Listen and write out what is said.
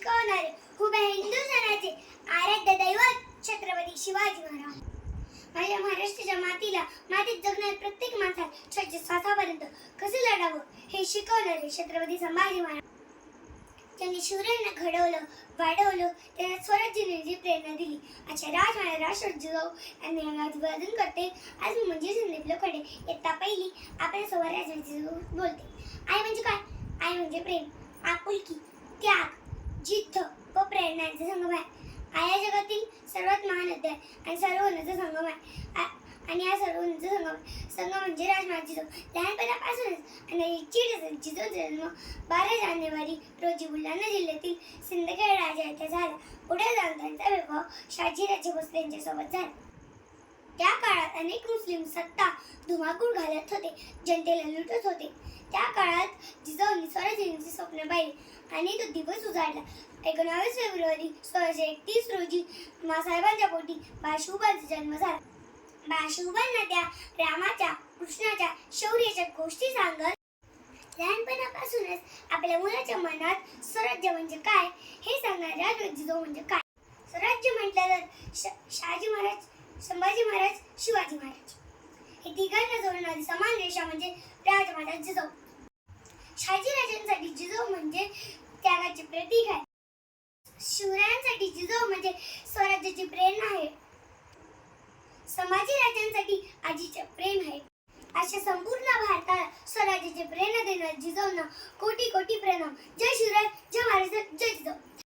शिकवणारे उभ्या हिंदू सणाचे आराध्य दैवत छत्रपती शिवाजी महाराज. माझ्या महाराष्ट्राच्या मातीत जगणाऱ्या प्रत्येक माणसाला श्वासापर्यंत कसं लढावं हे शिकवणारे छत्रपती संभाजी महाराज. त्यांनी शूरांना घडवलं, वाढवलं, त्यांना स्वराज्य निर्मितीची प्रेरणा दिली. अच्छा राजमाता राष्ट्रपती जिजाऊ यांनी अभिवादन करते. आज मी म्हणजे संदीप लोखंडे, इयत्ता पहिली. आपण स्वराज्य जिजाऊ बोलते. आई म्हणजे काय? आई म्हणजे प्रेम, आपुलकी, त्याग, जिद्द व प्रेरणा यांचा संगम आहे. आई या जगातील सर्वात महान नदी आहे आणि सर्वोन्नत संगम आहे. आणि या सर्वोन्नत संगम म्हणजे राजमाता जिजाऊ. लहानपणापासूनच आणि जिजाऊचा जन्म 12 जानेवारी रोजी बुलढाणा जिल्ह्यातील सिंदखेड राजा येथे झाला. पुढे जाऊन त्यांचा विवाह शहाजीराजे भोसले यांच्यासोबत झाला. त्या काळात अनेक मुस्लिम सत्ता धुमाकूळ घालत होते, जनतेला लुटत होते. त्या काळात जिजाऊंनी स्वराज्याचे स्वप्न पाहिले आणि तो दिवस उजाडला. 19 फेब्रुवारी 1631 रोजी मासाहेबांच्या पोटी बाळशिवबांचा जन्म झाला. बाळशिवबांना त्या रामाच्या, कृष्णाच्या शौर्याच्या गोष्टी सांगत लहानपणापासूनच आपल्या मुलाच्या मनात स्वराज्य म्हणजे काय हे सांगणारे राजमाता जिजाऊ म्हणजे काय. स्वराज्य म्हटलं तर शहाजी महाराज, संभाजी महाराज, शिवाजी महाराज हे तिघांना जोडणारी समान रेषा म्हणजे राजमाता जिजाऊ. शहाजीराजांसाठी जिजाऊ म्हणजे त्यागाचे प्रतीक आहे. शिवरायांसाठी जिजाऊ म्हणजे स्वराज्याची प्रेरणा आहे. संभाजीराजांसाठी आजीचे प्रेम आहे. अशा संपूर्ण भारताला स्वराज्याची प्रेरणा देणाऱ्या जिजाऊंना कोटी कोटी प्रणाम. जय शिवराय, जय महाराष्ट्र, जय जिजाऊ.